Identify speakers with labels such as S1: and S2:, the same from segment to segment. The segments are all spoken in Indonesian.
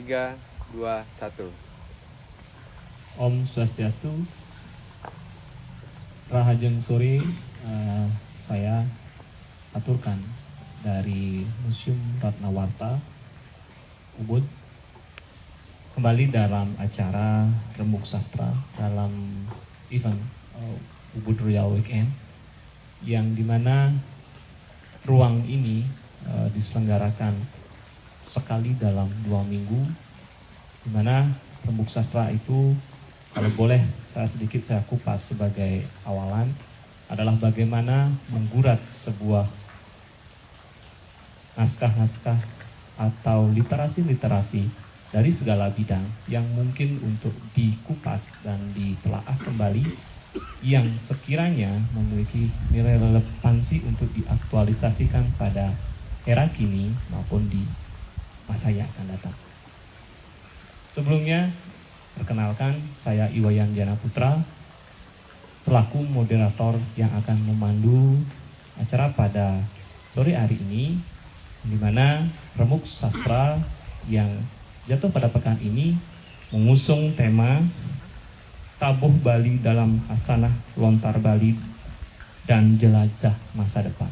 S1: 3, 2, 1.
S2: Om Swastiastu. Rahajeng sore saya aturkan dari Museum Ratnawarta Ubud kembali dalam acara Rembuk Sastra dalam event Ubud Royal Weekend, yang dimana ruang ini diselenggarakan sekali dalam 2 minggu, dimana Rembuk Sastra itu, kalau boleh saya kupas sebagai awalan, adalah bagaimana menggurat sebuah naskah-naskah atau literasi-literasi dari segala bidang yang mungkin untuk dikupas dan ditelaah kembali, yang sekiranya memiliki nilai relevansi untuk diaktualisasikan pada era kini maupun di masa yang akan datang. Sebelumnya, perkenalkan, saya Iwayan Jana Putra selaku moderator yang akan memandu acara pada sore hari ini, di mana Rembuk Sastra yang jatuh pada pekan ini mengusung tema Tabuh Bali dalam Hasanah Lontar Bali dan Jelajah Masa Depan.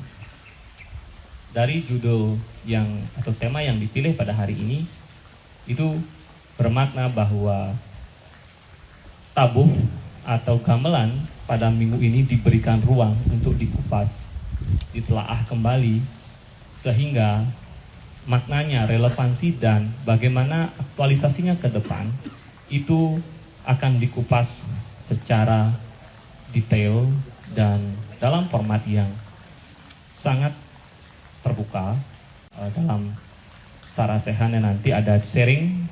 S2: Dari judul atau tema yang dipilih pada hari ini itu bermakna bahwa tabuh atau gamelan pada minggu ini diberikan ruang untuk dikupas, ditelaah kembali, sehingga maknanya, relevansi, dan bagaimana aktualisasinya ke depan itu akan dikupas secara detail dan dalam format yang sangat terbuka. Dalam sarasehan nanti ada sharing,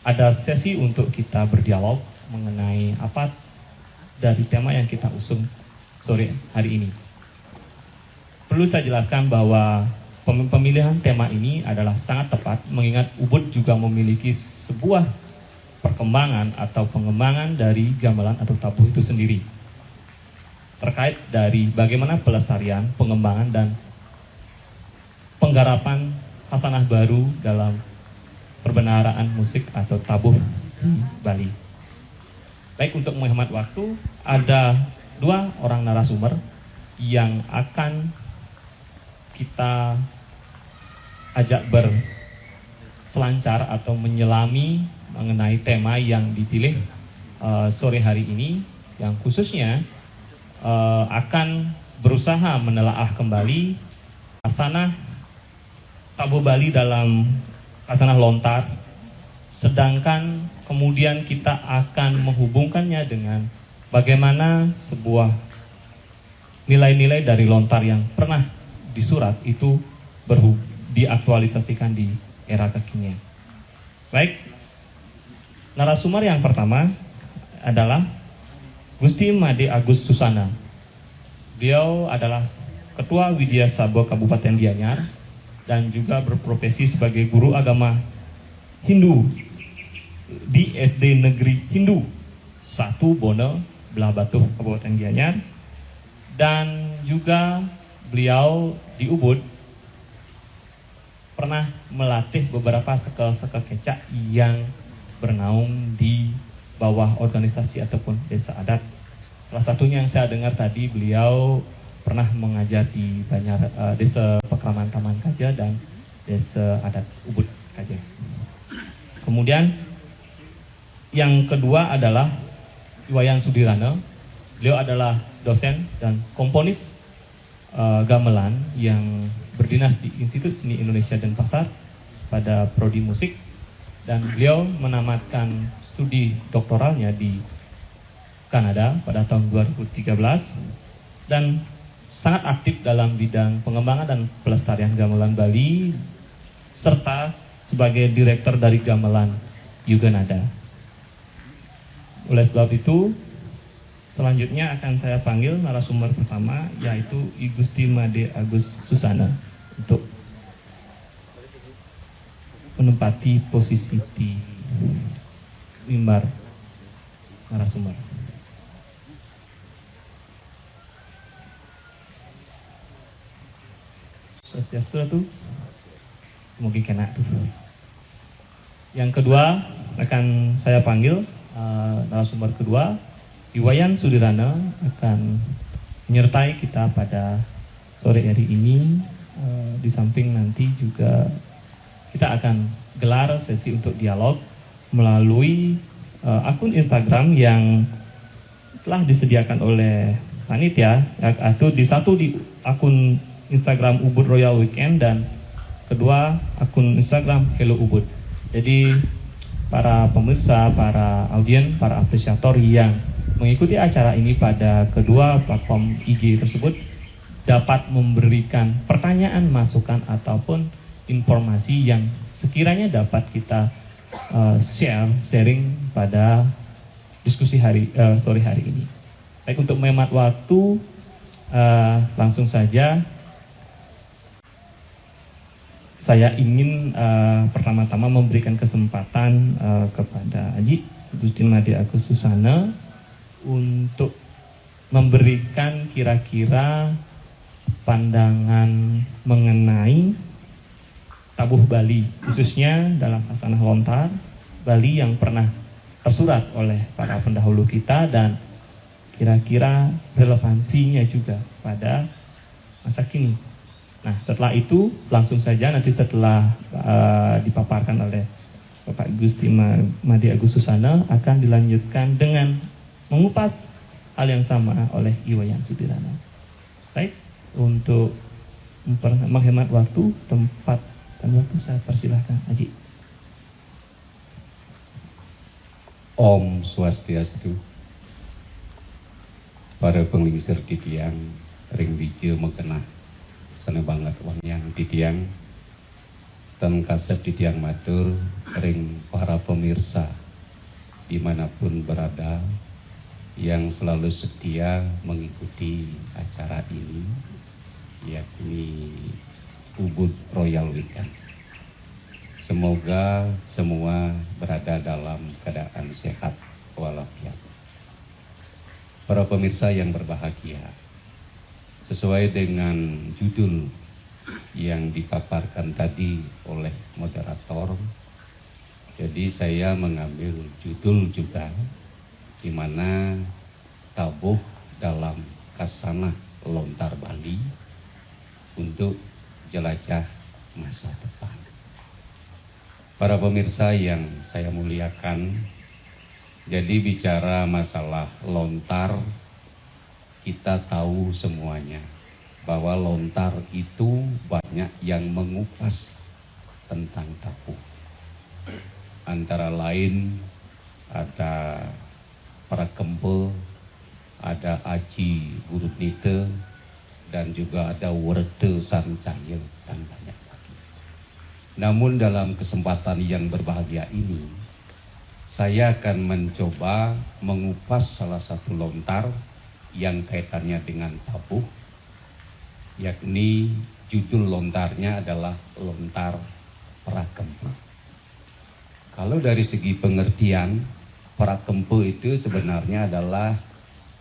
S2: ada sesi untuk kita berdialog mengenai apa dari tema yang kita usung sore hari ini. Perlu saya jelaskan bahwa pemilihan tema ini adalah sangat tepat, mengingat Ubud juga memiliki sebuah perkembangan atau pengembangan dari gamelan atau tabuh itu sendiri, terkait dari bagaimana pelestarian, pengembangan, dan penggarapan hasanah baru dalam perbendaharaan musik atau tabuh di Bali. Baik, untuk menghemat waktu, ada 2 orang narasumber yang akan kita ajak berselancar atau menyelami mengenai tema yang dipilih sore hari ini, yang khususnya akan berusaha menelaah kembali hasanah tabuh Bali dalam hasanah lontar, sedangkan kemudian kita akan menghubungkannya dengan bagaimana sebuah nilai-nilai dari lontar yang pernah disurat itu diaktualisasikan di era kekinian. Baik, narasumber yang pertama adalah Gusti Made Agus Susana. Beliau adalah Ketua Widya Sabo Kabupaten Gianyar dan juga berprofesi sebagai guru agama Hindu di SD Negeri Hindu 1 Bono, Belah Batu, Kabupaten Gianyar. Dan juga beliau di Ubud pernah melatih beberapa sekel-sekel kecak yang bernaung di bawah organisasi ataupun desa adat. Salah satunya yang saya dengar tadi, beliau pernah mengajar di banyak desa Pekraman Taman Kaja dan desa adat Ubud Kaja. Kemudian yang kedua adalah Iwayan Sudirana. Beliau adalah dosen dan komponis gamelan yang berdinas di Institut Seni Indonesia Denpasar pada prodi musik, dan beliau menamatkan studi doktoralnya di Kanada pada tahun 2013 dan sangat aktif dalam bidang pengembangan dan pelestarian gamelan Bali serta sebagai direktur dari Gamelan Yuganada. Oleh sebab itu, selanjutnya akan saya panggil narasumber pertama, yaitu I Gusti Made Agus Susana, untuk menempati posisi di mimbar narasumber. Swastiastu tuh mungkin kena tuh. Yang kedua akan saya panggil narasumber kedua, Iwayan Sudirana akan menyertai kita pada sore hari ini. Di samping nanti juga kita akan gelar sesi untuk dialog melalui akun Instagram yang telah disediakan oleh panitia, yaitu di akun Instagram Ubud Royal Weekend dan kedua akun Instagram Hello Ubud. Jadi para pemirsa, para audien, para apresiator yang mengikuti acara ini pada kedua platform IG tersebut dapat memberikan pertanyaan, masukan ataupun informasi yang sekiranya dapat kita sharing pada diskusi sore hari ini. Baik, untuk menghemat waktu, langsung saja saya ingin pertama-tama memberikan kesempatan kepada Haji Gusti Made Agus Susana untuk memberikan kira-kira pandangan mengenai tabuh Bali, khususnya dalam Hasanah Lontar Bali yang pernah tersurat oleh para pendahulu kita dan kira-kira relevansinya juga pada masa kini. Nah, setelah itu langsung saja nanti setelah dipaparkan oleh Bapak Gusti Made Agus Susana akan dilanjutkan dengan mengupas hal yang sama oleh Iwayan Sudirana. Baik, untuk menghemat waktu, tempat dan waktu saya persilahkan Haji.
S3: Om Swastiastu. Para penglingsir di tiang ring biji mengenah sana banget wang yang di tiang dan kasep di tiang matur ring para pemirsa dimanapun berada yang selalu setia mengikuti acara ini, yakni Ubud Royal Weekend. Semoga semua berada dalam keadaan sehat walafiat. Para pemirsa yang berbahagia, sesuai dengan judul yang dipaparkan tadi oleh moderator, jadi saya mengambil judul juga di mana tabuh dalam Hasanah Lontar Bali untuk jelajah masa depan. Para pemirsa yang saya muliakan, jadi bicara masalah lontar, kita tahu semuanya bahwa lontar itu banyak yang mengupas tentang tabuh. Antara lain ada para kempel, ada aji guru nite, dan juga ada werde sancaya dan banyak lagi. Namun dalam kesempatan yang berbahagia ini, saya akan mencoba mengupas salah satu lontar yang kaitannya dengan tabuh, yakni judul lontarnya adalah lontar Prakempe. Kalau dari segi pengertian, Prakempe itu sebenarnya adalah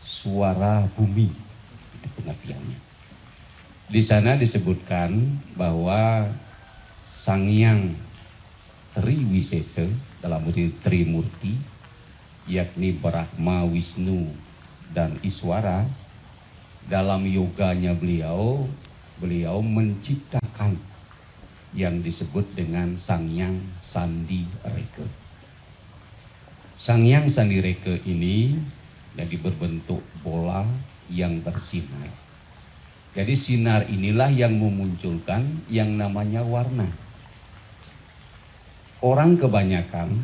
S3: suara bumi, itu pengertiannya. Di sana disebutkan bahwa Sang Hyang Triwisesa dalam arti Trimurti, yakni Brahma, Wisnu, dan Iswara, dalam yoganya beliau menciptakan yang disebut dengan Sang Hyang Sandi Reke. Sang Hyang Sandi Reke ini jadi berbentuk bola yang bersinar. Jadi sinar inilah yang memunculkan yang namanya warna. Orang kebanyakan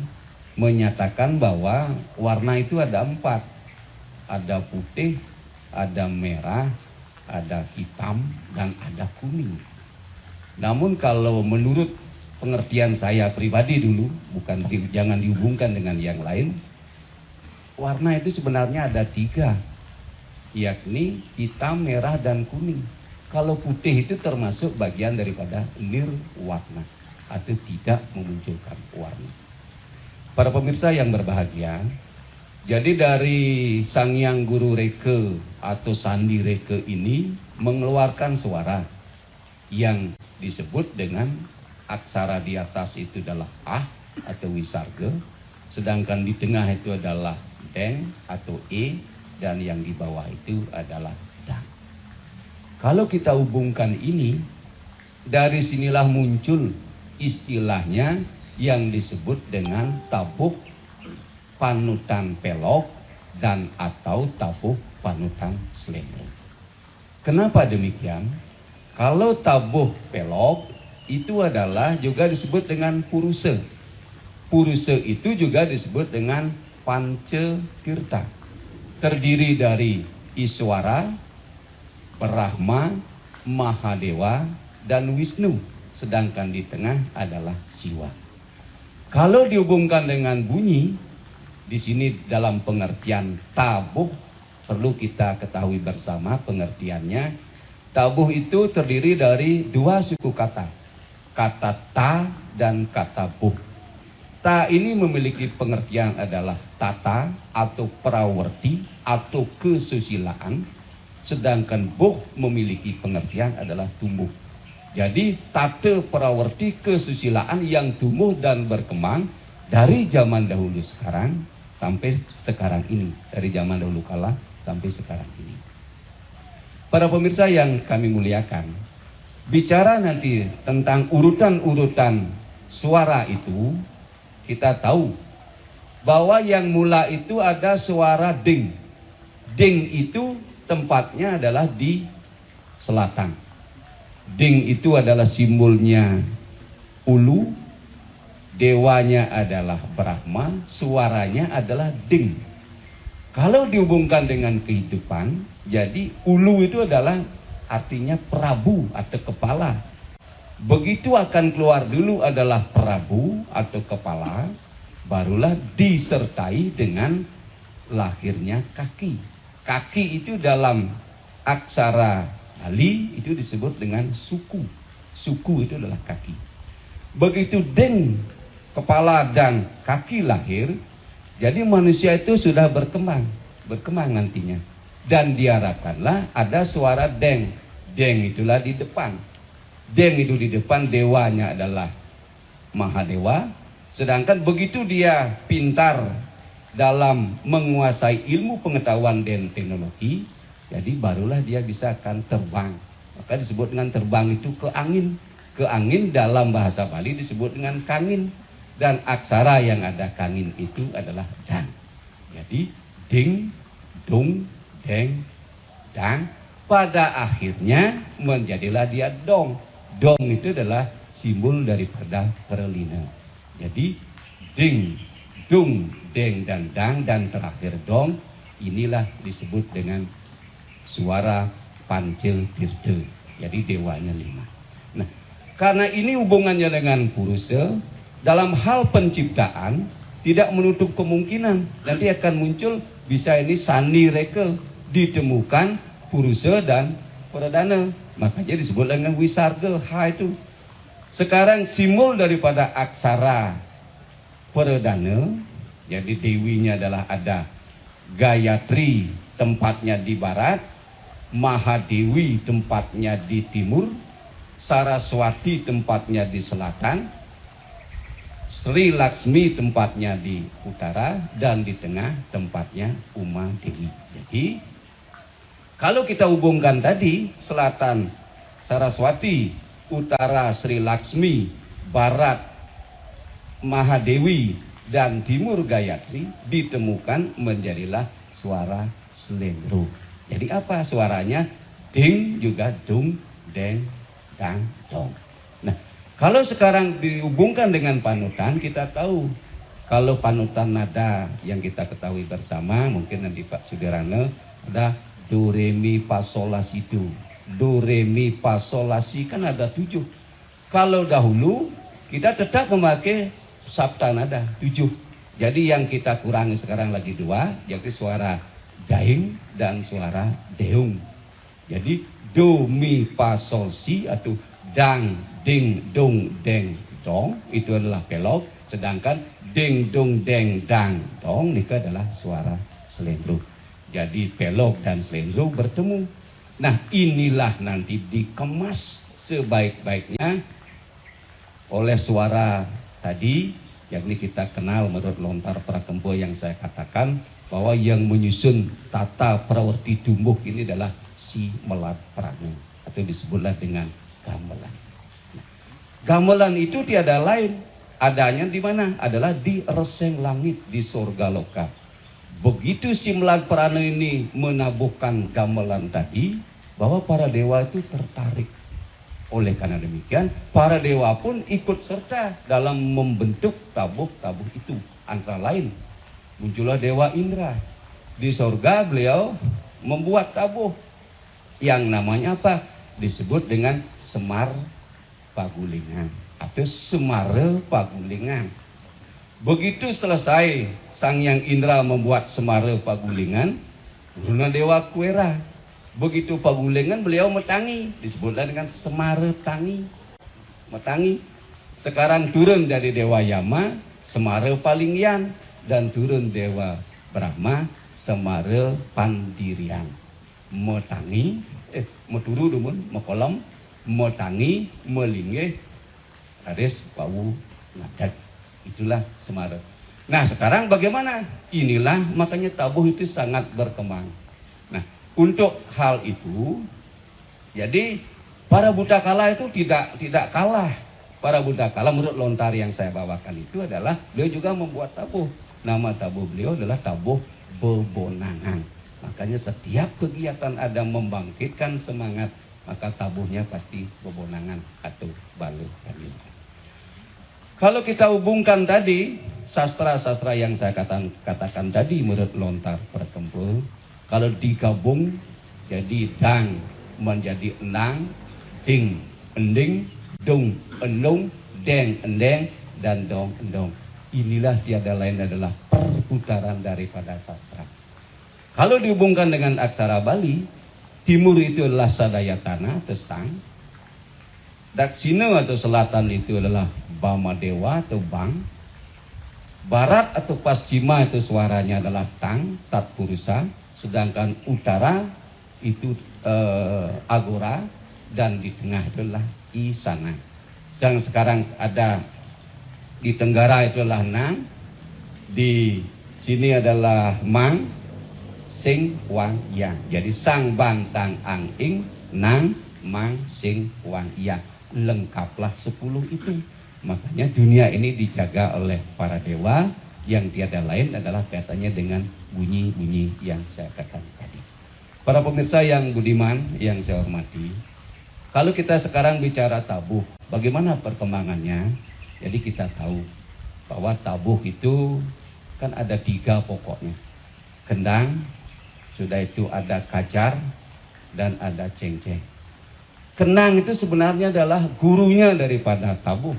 S3: menyatakan bahwa warna itu ada 4. Ada putih, ada merah, ada hitam, dan ada kuning. Namun kalau menurut pengertian saya pribadi dulu, jangan dihubungkan dengan yang lain, warna itu sebenarnya ada 3. Yakni hitam, merah, dan kuning. Kalau putih itu termasuk bagian daripada nirwarna atau tidak memunculkan warna. Para pemirsa yang berbahagia, jadi dari Sang Hyang Guru Reke atau Sandi Reke ini mengeluarkan suara yang disebut dengan aksara di atas itu adalah Ah, atau wisarga, sedangkan di tengah itu adalah deng atau e, dan yang di bawah itu adalah dang. Kalau kita hubungkan ini, dari sinilah muncul istilahnya yang disebut dengan tabuh panutan pelok dan atau tabuh panutan selendro. Kenapa demikian? Kalau tabuh pelok itu adalah juga disebut dengan puruse. Puruse itu juga disebut dengan pancetirta. Terdiri dari Iswara, Brahma, Mahadewa, dan Wisnu. Sedangkan di tengah adalah Siwa. Kalau dihubungkan dengan bunyi, di sini dalam pengertian tabuh, perlu kita ketahui bersama pengertiannya. Tabuh itu terdiri dari dua suku kata. Kata ta dan kata buh. Ta ini memiliki pengertian adalah tata atau prawerti atau kesusilaan. Sedangkan buh memiliki pengertian adalah tumbuh. Jadi tata prawerti kesusilaan yang tumbuh dan berkembang dari zaman dahulu sekarang sampai sekarang ini. Dari zaman dahulu kala sampai sekarang ini. Para pemirsa yang kami muliakan, bicara nanti tentang urutan-urutan suara itu, kita tahu bahwa yang mula itu ada suara ding. Ding itu tempatnya adalah di selatan. Ding itu adalah simbolnya ulu, dewanya adalah Brahma, suaranya adalah ding. Kalau dihubungkan dengan kehidupan, jadi ulu itu adalah artinya Prabu atau kepala. Begitu akan keluar dulu adalah Prabu atau kepala, barulah disertai dengan lahirnya kaki. Kaki itu dalam aksara Bali itu disebut dengan suku. Suku itu adalah kaki. Begitu deng, kepala dan kaki lahir, jadi manusia itu sudah berkembang nantinya. Dan diharapkanlah ada suara deng. Deng itulah di depan. Deng itu di depan, dewanya adalah Mahadewa. Sedangkan begitu dia pintar dalam menguasai ilmu pengetahuan dan teknologi, jadi barulah dia bisa akan terbang. Maka disebut dengan terbang itu ke angin. Ke angin dalam bahasa Bali disebut dengan kangin. Dan aksara yang ada kangin itu adalah dang. Jadi ding, dung, deng, dang. Pada akhirnya menjadilah dia dong. Dong itu adalah simbol daripada perlina. Jadi ding, dung, deng, dan dang, dan terakhir dong. Inilah disebut dengan suara pancil tirta. Jadi dewanya 5. Nah, karena ini hubungannya dengan Puruse, dalam hal penciptaan tidak menutup kemungkinan nanti akan muncul bisa ini sandi reka ditemukan Puruse dan Pradana. Makanya disebut dengan Wisarga. Ha itu. Sekarang simbol daripada aksara Pradana, jadi dewinya adalah ada Gayatri, tempatnya di barat, Mahadewi tempatnya di timur, Saraswati tempatnya di selatan, Sri Laksmi tempatnya di utara, dan di tengah tempatnya Uma Dewi. Jadi kalau kita hubungkan tadi, selatan Saraswati, utara Sri Laksmi, barat Mahadewi, dan timur Gayatri, ditemukan menjadilah suara selendro. Jadi apa suaranya? Ding juga dung, deng, dang, dong. Nah, kalau sekarang dihubungkan dengan panutan, kita tahu kalau panutan nada yang kita ketahui bersama, mungkin nanti Pak Sudirana, ada do re mi fa sol la si do. Do re mi fa sol la si kan ada 7. Kalau dahulu kita tetap memakai sabta nada 7. Jadi yang kita kurangi sekarang lagi 2, yaitu suara daing dan suara deung. Jadi do mi fa sol si atau dang, ding, dung, deng, dong itu adalah pelok, sedangkan ding, dung, deng, dang, dong itu adalah suara selendro. Jadi pelok dan selendro bertemu. Nah, inilah nanti dikemas sebaik-baiknya oleh suara tadi yakni kita kenal menurut lontar Prakempo yang saya katakan bahwa yang menyusun tata prawarti Dumbuk ini adalah Si Melat Prana atau disebutlah dengan gamelan. Gamelan itu tiada lain adanya di mana? Adalah di reseng langit di surga loka. Begitu Si Melat Prana ini menabuhkan gamelan tadi, bahwa para dewa itu tertarik. Oleh karena demikian, para dewa pun ikut serta dalam membentuk tabuh-tabuh itu. Antara lain, muncullah Dewa Indra. Di surga beliau membuat tabuh yang namanya apa? Disebut dengan Semar Pagulingan atau Semara Pagulingan. Begitu selesai Sang Hyang Indra membuat Semara Pagulingan, turunlah Dewa Kuera. Begitu Pagulingan beliau metangi, disebutlah dengan Semara Tangi. Metangi. Sekarang turun dari Dewa Yama, Semara Palingyan, dan turun Dewa Brahma, Semara Pandirian. Metangi, meturu dumun, mekolom, metangi, melinggih, aris, wawu, ngadat. Itulah Semara. Nah sekarang bagaimana? Inilah makanya tabuh itu sangat berkembang. Nah untuk hal itu, jadi para Buddhakala itu tidak kalah. Para Buddhakala menurut lontar yang saya bawakan itu adalah beliau juga membuat tabuh. Nama tabuh beliau adalah tabuh Bebonangan. Makanya setiap kegiatan ada membangkitkan semangat, maka tabuhnya pasti Bebonangan atau Balu. Kalau kita hubungkan tadi sastra-sastra yang saya katakan tadi menurut lontar Prakempo, kalau digabung jadi dang menjadi enang, ding ending, dung endung, deng endeng, dan dong endong. Inilah tiada lain adalah perputaran daripada sastra. Kalau dihubungkan dengan aksara Bali, timur itu adalah Sadayatana atau Sang, Daksina atau selatan itu adalah Bamadewa atau Bang, barat atau Paschima itu suaranya adalah Tang, Tatpurusa, sedangkan utara itu Agora, dan di tengah itulah Isana. Yang sekarang ada di Tenggara itu adalah Nang, di sini adalah Mang, Sing, Wang, Yang. Jadi Sang, Ban, Tang, Ang, Ing, Nang, Mang, Sing, Wang, Yang. Lengkaplah 10 itu. Makanya dunia ini dijaga oleh para dewa yang tiada lain adalah kaitannya dengan bunyi-bunyi yang saya katakan tadi. Para pemirsa yang budiman, yang saya hormati, kalau kita sekarang bicara tabuh, bagaimana perkembangannya? Jadi kita tahu bahwa tabuh itu kan ada 3 pokoknya. Kendang, sudah itu ada kajar, dan ada cengceng. Kendang itu sebenarnya adalah gurunya daripada tabuh.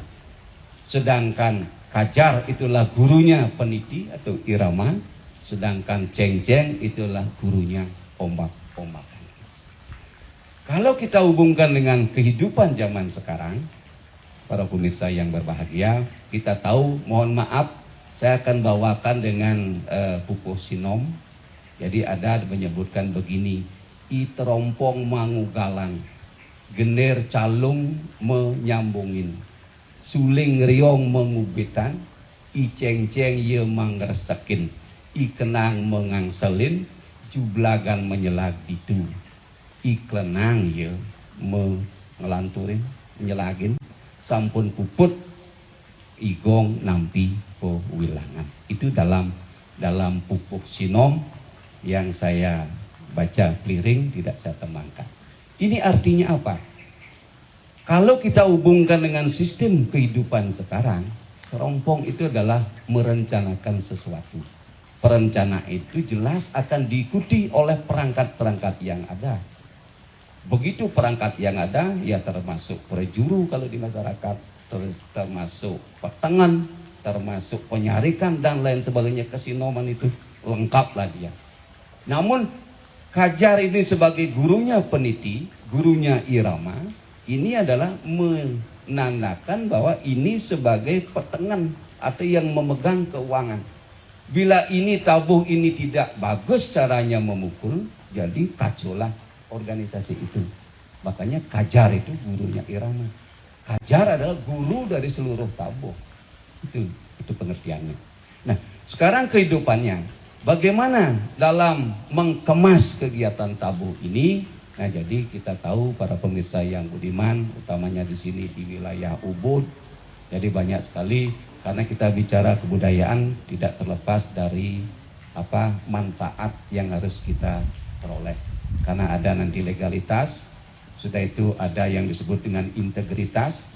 S3: Sedangkan kajar itulah gurunya peniti atau irama. Sedangkan cengceng itulah gurunya ombak-ombakan. Kalau kita hubungkan dengan kehidupan zaman sekarang, para pemirsa yang berbahagia, kita tahu, mohon maaf, saya akan bawakan dengan Pupuh Sinom. Jadi ada menyebutkan begini, I terompong mangugalang, gener calung menyambungin, suling riong mengubitan, I cengceng ye mangresekin, I kenang mengangselin, jublagan menyelag itu, I klenang ye mengelanturin, menyelagin, sampun puput, igong nampi po wilangan. Itu dalam Pupuh Sinom yang saya baca keliring, tidak saya temankan. Ini artinya apa? Kalau kita hubungkan dengan sistem kehidupan sekarang, terompong itu adalah merencanakan sesuatu. Perencanaan itu jelas akan diikuti oleh perangkat-perangkat yang ada. Begitu perangkat yang ada, ya termasuk prejuru kalau di masyarakat, termasuk petengan, termasuk penyarikan, dan lain sebagainya. Kesinoman itu lengkaplah dia. Namun kajar ini sebagai gurunya peniti, gurunya irama, ini adalah menandakan bahwa ini sebagai petengan atau yang memegang keuangan. Bila ini tabuh ini tidak bagus caranya memukul, jadi kacaulah organisasi itu. Makanya kajar itu gurunya irama. Kajar adalah guru dari seluruh tabuh. Itu. Itu pengertiannya. Nah, sekarang kehidupannya, bagaimana dalam mengemas kegiatan tabuh ini? Nah, jadi kita tahu para pemirsa yang budiman, utamanya di sini di wilayah Ubud. Jadi banyak sekali, karena kita bicara kebudayaan tidak terlepas dari manfaat yang harus kita peroleh. Karena ada nanti legalitas, sudah itu ada yang disebut dengan integritas,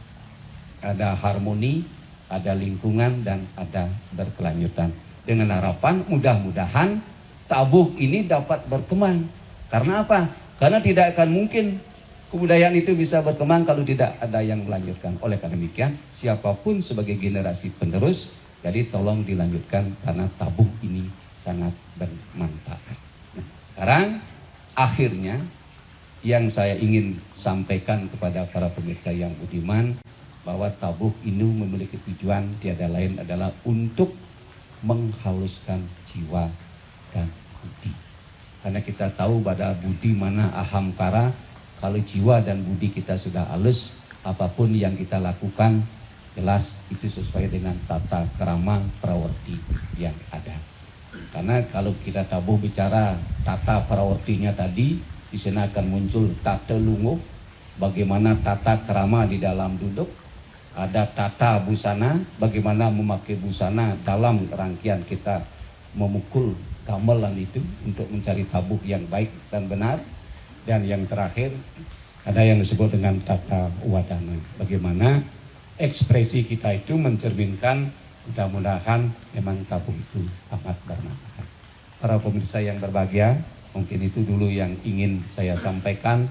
S3: ada harmoni, ada lingkungan, dan ada berkelanjutan. Dengan harapan mudah-mudahan tabuh ini dapat berkembang. Karena apa? Karena tidak akan mungkin kebudayaan itu bisa berkembang kalau tidak ada yang melanjutkan. Oleh karena demikian, siapapun sebagai generasi penerus, jadi tolong dilanjutkan karena tabuh ini sangat bermanfaat. Nah, sekarang akhirnya yang saya ingin sampaikan kepada para pemirsa yang budiman, bahwa tabuh ini memiliki tujuan tiada lain adalah untuk menghaluskan jiwa dan budi. Karena kita tahu pada budi mana ahamkara, kalau jiwa dan budi kita sudah halus, apapun yang kita lakukan jelas itu sesuai dengan tata krama prawarti yang ada. Karena kalau kita tabuh bicara tata prawartinya tadi, di sana akan muncul tata lunguh, bagaimana tata krama di dalam duduk, ada tata busana, bagaimana memakai busana dalam rangkaian kita memukul gamelan itu untuk mencari tabuh yang baik dan benar. Dan yang terakhir ada yang disebut dengan tata wadana, bagaimana ekspresi kita itu mencerminkan. Mudah-mudahan memang tabuh itu amat bermanfaat. Para pemirsa yang berbahagia, mungkin itu dulu yang ingin saya sampaikan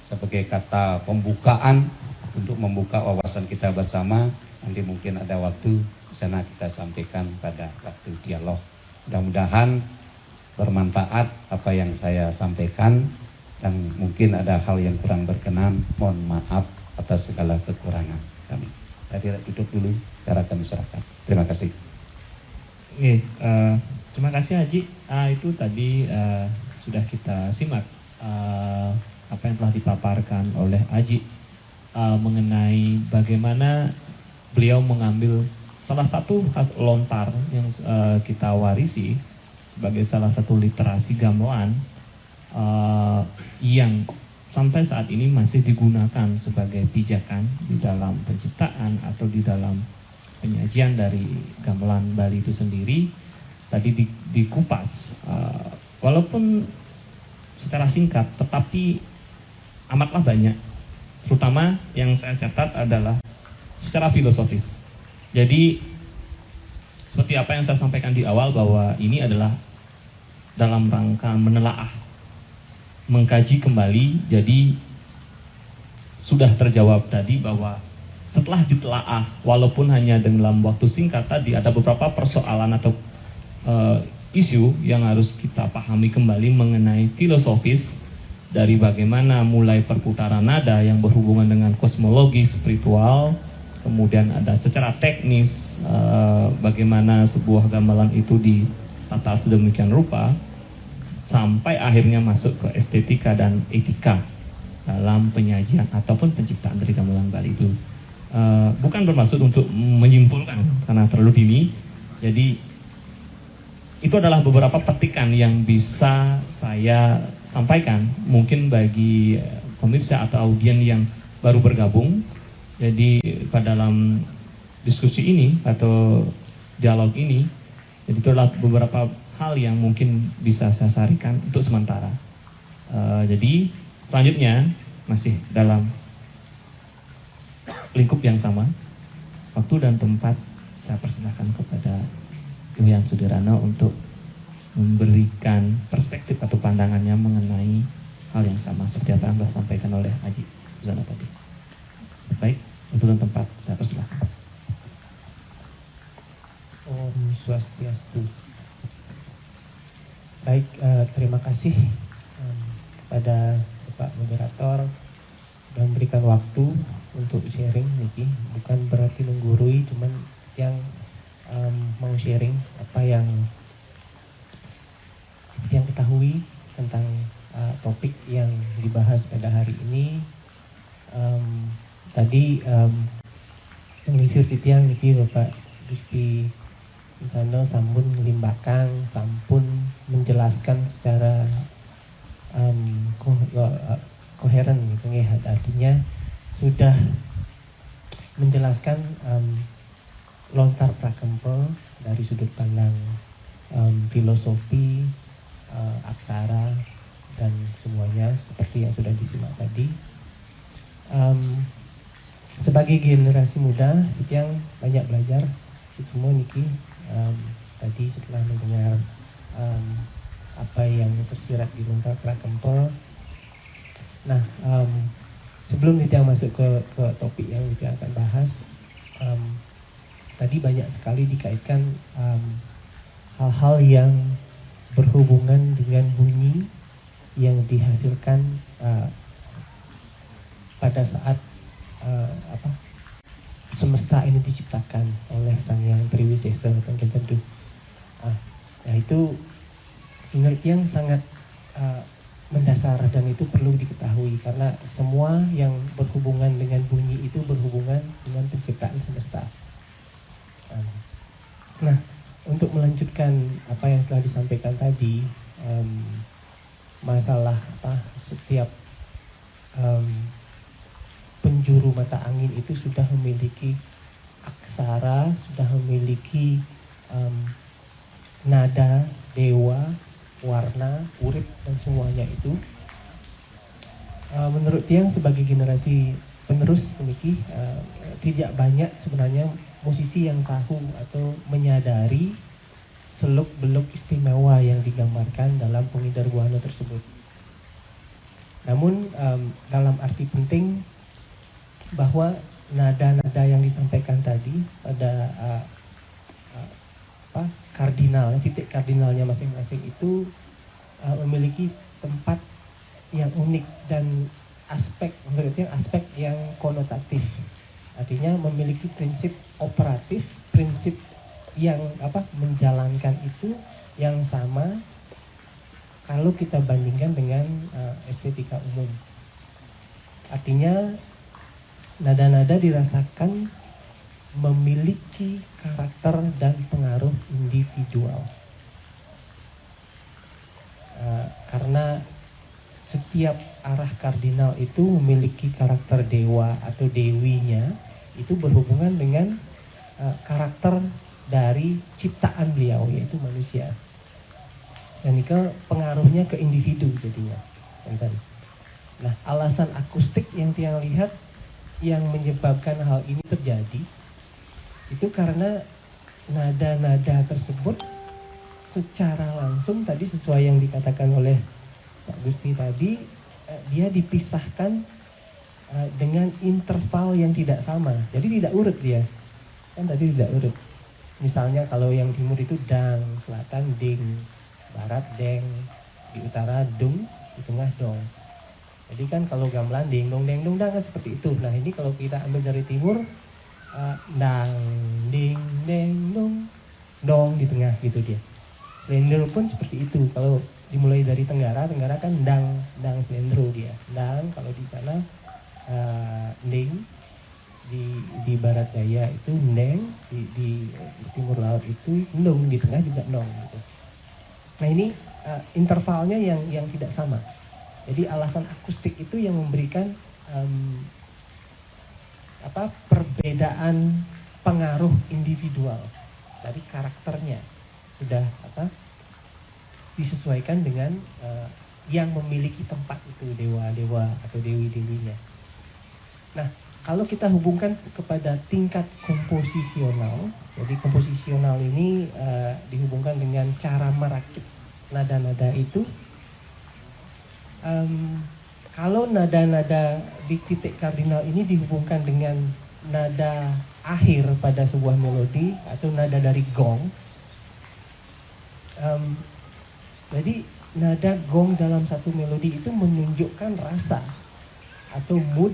S3: sebagai kata pembukaan untuk membuka wawasan kita bersama. Nanti mungkin ada waktu di sana kita sampaikan pada waktu dialog. Mudah-mudahan bermanfaat apa yang saya sampaikan, dan mungkin ada hal yang kurang berkenan, mohon maaf atas segala kekurangan kami. Tadi tutup dulu cara kami serahkan. Terima kasih.
S2: Oke, terima kasih Haji. Itu tadi sudah kita simak apa yang telah dipaparkan oleh Haji mengenai bagaimana beliau mengambil salah satu khas lontar yang kita warisi sebagai salah satu literasi gamelan yang sampai saat ini masih digunakan sebagai pijakan di dalam penciptaan atau di dalam penyajian dari gamelan Bali itu sendiri. Tadi dikupas, walaupun secara singkat, tetapi amatlah banyak. Terutama yang saya catat adalah secara filosofis. Jadi seperti apa yang saya sampaikan di awal, bahwa ini adalah dalam rangka menelaah, mengkaji kembali. Jadi sudah terjawab tadi bahwa setelah ditelaah, walaupun hanya dalam waktu singkat tadi, ada beberapa persoalan atau isu yang harus kita pahami kembali mengenai filosofis, dari bagaimana mulai perputaran nada yang berhubungan dengan kosmologi spiritual, kemudian ada secara teknis bagaimana sebuah gamelan itu ditata sedemikian rupa, sampai akhirnya masuk ke estetika dan etika dalam penyajian ataupun penciptaan dari gamelan Bali itu. Bukan bermaksud untuk menyimpulkan karena terlalu dini. Jadi itu adalah beberapa petikan yang bisa saya sampaikan mungkin bagi pemirsa atau audien yang baru bergabung. Jadi pada dalam diskusi ini atau dialog ini, jadi itu adalah beberapa hal yang mungkin bisa saya sarikan untuk sementara. Jadi selanjutnya masih dalam lingkup yang sama, waktu dan tempat saya persilahkan kepada Yoyan Sudirano untuk memberikan perspektif atau pandangannya mengenai hal yang sama seperti apa yang telah disampaikan oleh Haji Suzana tadi. Baik, untuk tempat saya persilahkan.
S4: Om Swastiastu. Baik, terima kasih kepada Bapak Moderator sudah memberikan waktu untuk sharing, Niki. Bukan berarti menggurui, cuman yang mau sharing apa yang ketahui tentang topik yang dibahas pada hari ini. Tadi menelisir titiang Niki Bapak Gusti di sana sampun ngelimbakang, sampun menjelaskan secara koheren gitu nggih. Artinya sudah menjelaskan lontar prakempel dari sudut pandang filosofi, aksara dan semuanya seperti yang sudah disimak tadi. Sebagai generasi muda yang banyak belajar semua niki tadi setelah mendengar apa yang tersirat di lontar prakempel. Nah, sebelum kita masuk ke topik yang kita akan bahas, tadi banyak sekali dikaitkan hal-hal yang berhubungan dengan bunyi yang dihasilkan pada saat semesta ini diciptakan oleh Sang Yang Triwisesa Tenggen Teduh. Nah itu menurut yang sangat mendasar dan itu perlu diketahui karena semua yang berhubungan dengan bunyi itu berhubungan dengan penciptaan semesta. Nah, untuk melanjutkan apa yang telah disampaikan tadi, masalah setiap penjuru mata angin itu sudah memiliki aksara, sudah memiliki nada, dewa, warna, urip dan semuanya itu. Menurut Tiang sebagai generasi penerus memiliki tidak banyak sebenarnya musisi yang tahu atau menyadari seluk-beluk istimewa yang digambarkan dalam pengindar buana tersebut. Namun dalam arti penting bahwa nada-nada yang disampaikan tadi pada kardinal, titik kardinalnya masing-masing itu memiliki tempat yang unik dan aspek yang konotatif. Artinya memiliki prinsip operatif, prinsip yang menjalankan itu yang sama kalau kita bandingkan dengan estetika umum. Artinya nada-nada dirasakan memiliki karakter dan pengaruh individual. Karena setiap arah kardinal itu memiliki karakter dewa atau dewinya, itu berhubungan dengan karakter dari ciptaan beliau, yaitu manusia. Dan itu pengaruhnya ke individu jadinya. Nah, alasan akustik yang Tiang lihat yang menyebabkan hal ini terjadi itu karena nada-nada tersebut secara langsung tadi sesuai yang dikatakan oleh Pak Gusti tadi, dia dipisahkan dengan interval yang tidak sama. Jadi tidak urut dia. Kan tadi tidak urut. Misalnya kalau yang timur itu dang, selatan ding, barat deng, di utara dung, di tengah dong. Jadi kan kalau gamelan ding dong deng dong dang kan seperti itu. Nah ini kalau kita ambil dari timur dang ding deng dong dong di tengah gitu dia. Slendro pun seperti itu. Kalau dimulai dari tenggara kan dang slendro dia. Dang kalau di sana ding di barat daya itu deng, di timur laut itu dong, di tengah juga dong gitu. Nah ini intervalnya yang tidak sama. Jadi alasan akustik itu yang memberikan perbedaan pengaruh individual dari karakternya sudah disesuaikan dengan yang memiliki tempat itu, dewa-dewa atau dewi-dewinya. Nah, kalau kita hubungkan kepada tingkat komposisional, jadi komposisional ini dihubungkan dengan cara merakit nada-nada itu. Kalau nada-nada di titik kardinal ini dihubungkan dengan nada akhir pada sebuah melodi atau nada dari gong, jadi nada gong dalam satu melodi itu menunjukkan rasa atau mood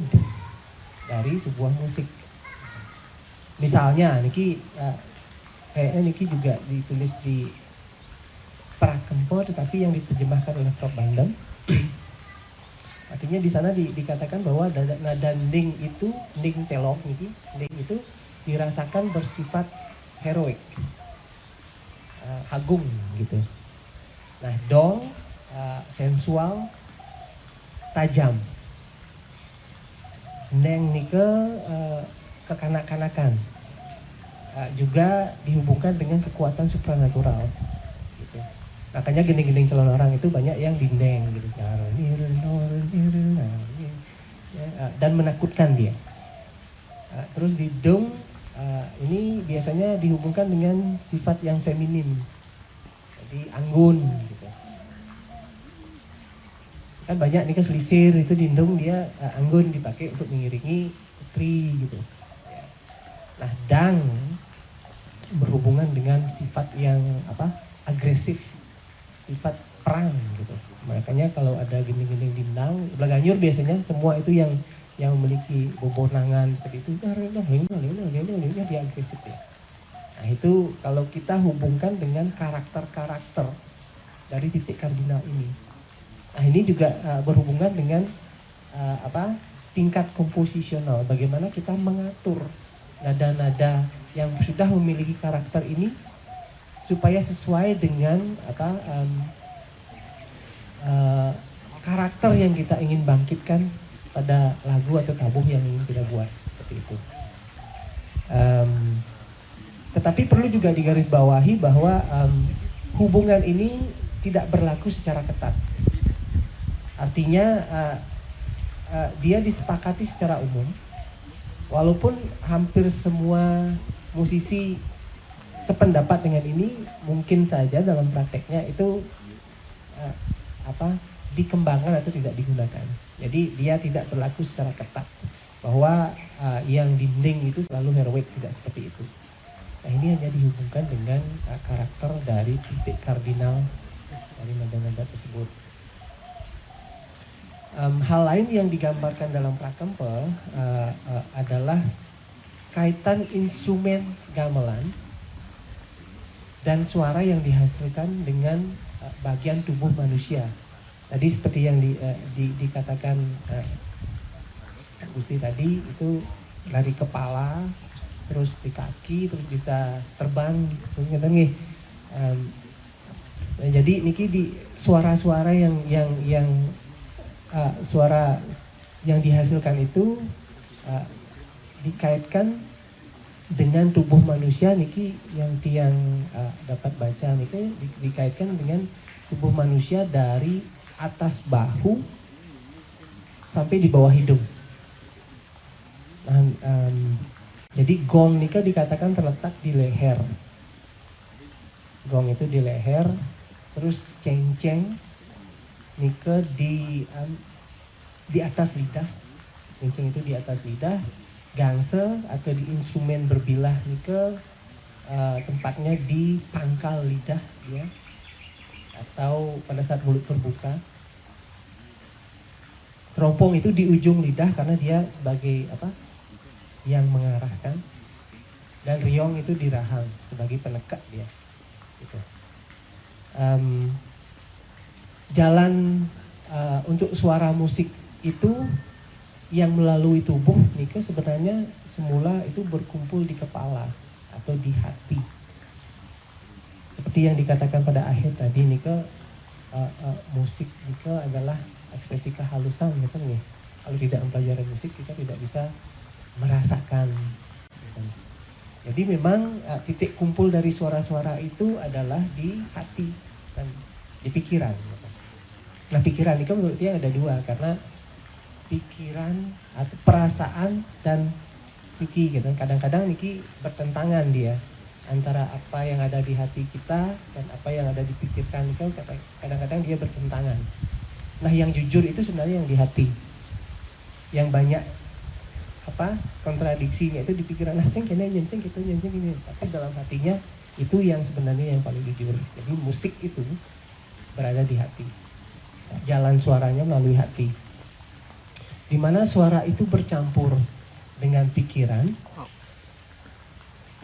S4: dari sebuah musik. Misalnya niki kayaknya niki juga ditulis di Prakempo tetapi yang diterjemahkan oleh Prof. Bandem. Artinya di sana dikatakan bahwa nada ding itu, ding telok niki, ding itu dirasakan bersifat heroik, agung gitu. Nah, dong sensual, tajam. Neng nike kekanak-kanakan. Juga dihubungkan dengan kekuatan supranatural. Gitu. Makanya gending-gending calon orang itu banyak yang dindeng gitu. Dan menakutkan dia. Terus di dong ini biasanya dihubungkan dengan sifat yang feminim. Jadi anggun gitu. Kan banyak nih keselisir itu dindung dia anggun dipakai untuk mengiringi putri gitu. Nah, dang berhubungan dengan sifat yang agresif, sifat perang gitu. Makanya kalau ada gending-gending dindang, Belaganyur biasanya semua itu yang memiliki bobonangan seperti itu, dia agresif ya. Nah itu kalau kita hubungkan dengan karakter-karakter dari titik kardinal ini. Nah ini juga berhubungan dengan tingkat komposisional, bagaimana kita mengatur nada-nada yang sudah memiliki karakter ini supaya sesuai dengan karakter yang kita ingin bangkitkan pada lagu atau tabuh yang ingin kita buat, seperti itu. Tetapi perlu juga digarisbawahi bahwa hubungan ini tidak berlaku secara ketat. Artinya dia disepakati secara umum, walaupun hampir semua musisi sependapat dengan ini, mungkin saja dalam prakteknya itu dikembangkan atau tidak digunakan. Jadi dia tidak berlaku secara ketat bahwa yang dinding itu selalu heroik, tidak seperti itu. Nah ini hanya dihubungkan dengan karakter dari titik kardinal dari nada-nada tersebut. Hal lain yang digambarkan dalam prakempel adalah kaitan instrumen gamelan dan suara yang dihasilkan dengan bagian tubuh manusia. Tadi seperti yang dikatakan Gusti tadi, itu dari kepala terus di kaki terus bisa terbang gitu. Jadi niki di suara-suara yang suara yang dihasilkan itu dikaitkan dengan tubuh manusia niki yang tiang dapat baca niki dikaitkan dengan tubuh manusia dari atas bahu sampai di bawah hidung. Nah, jadi gong nika dikatakan terletak di leher. Gong itu di leher, terus ceng-ceng nika di atas lidah. Ceng-ceng itu di atas lidah. Gangsel atau di instrumen berbilah nika tempatnya di pangkal lidah ya, atau pada saat mulut terbuka. Teropong itu di ujung lidah karena dia sebagai yang mengarahkan, dan riong itu di rahang sebagai penekat dia. Gitu. Jalan untuk suara musik itu yang melalui tubuh nika sebenarnya semula itu berkumpul di kepala atau di hati. Seperti yang dikatakan pada akhir tadi nika musik nika adalah ekspresi kehalusan gitu nih. Kalau tidak mempelajari musik kita tidak bisa merasakan. Gitu. Jadi memang titik kumpul dari suara-suara itu adalah di hati dan di pikiran. Gitu. Nah pikiran nika menurut dia ada dua, karena pikiran atau perasaan dan piki gitu. Kadang-kadang niki bertentangan dia antara apa yang ada di hati kita dan apa yang ada di pikiran itu, kadang-kadang dia bertentangan. Nah yang jujur itu sebenarnya yang di hati, yang banyak kontradiksinya itu di pikiran. Nah ceng kena nyenceng gitu nyenceng ini, tapi dalam hatinya itu yang sebenarnya yang paling jujur. Jadi musik itu berada di hati, jalan suaranya melalui hati, di mana suara itu bercampur dengan pikiran.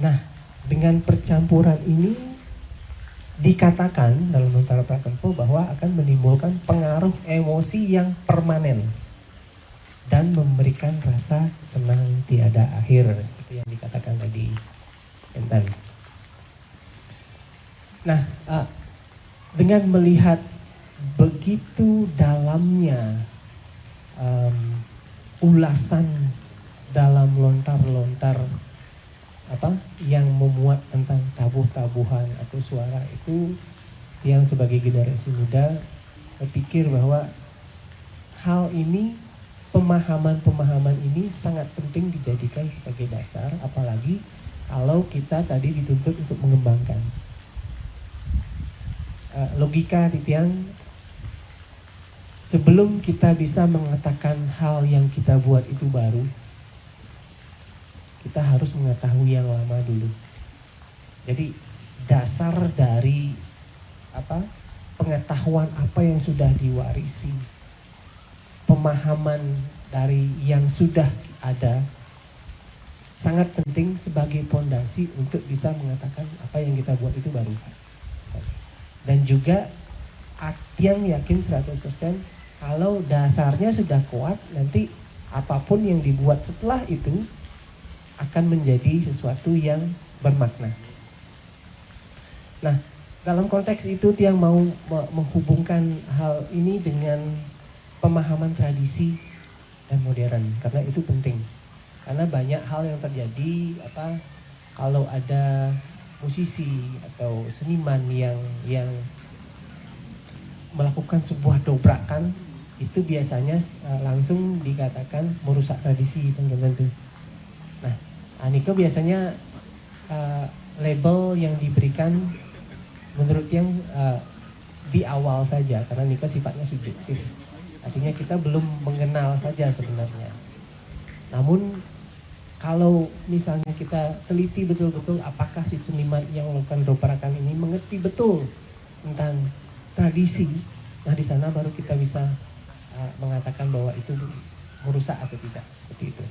S4: Nah dengan percampuran ini dikatakan dalam Notara Pratempo bahwa akan menimbulkan pengaruh emosi yang permanen dan memberikan rasa senang tiada akhir, seperti yang dikatakan tadi. Enten. dengan melihat begitu dalamnya ulasan dalam lontar-lontar yang memuat tentang tabuh-tabuhan atau suara itu, yang sebagai generasi muda berpikir bahwa hal ini, pemahaman-pemahaman ini sangat penting dijadikan sebagai dasar, apalagi kalau kita tadi dituntut untuk mengembangkan logika Titiang. Sebelum kita bisa mengatakan hal yang kita buat itu baru, kita harus mengetahui yang lama dulu. Jadi dasar dari pengetahuan apa yang sudah diwarisi, pemahaman dari yang sudah ada, sangat penting sebagai pondasi untuk bisa mengatakan apa yang kita buat itu baru. Dan juga yang yakin 100% kalau dasarnya sudah kuat, nanti apapun yang dibuat setelah itu akan menjadi sesuatu yang bermakna. Nah, dalam konteks itu Tiang mau menghubungkan hal ini dengan pemahaman tradisi dan modern, karena itu penting. Karena banyak hal yang terjadi kalau ada musisi atau seniman yang melakukan sebuah dobrakan, itu biasanya langsung dikatakan merusak tradisi tentu. Nah, Aniko biasanya label yang diberikan menurut yang di awal saja, karena Niko sifatnya subjektif. Artinya kita belum mengenal saja sebenarnya. Namun kalau misalnya kita teliti betul-betul apakah si seniman yang melakukan dobrakan ini mengerti betul tentang tradisi, nah di sana baru kita bisa mengatakan bahwa itu merusak atau tidak, seperti itu.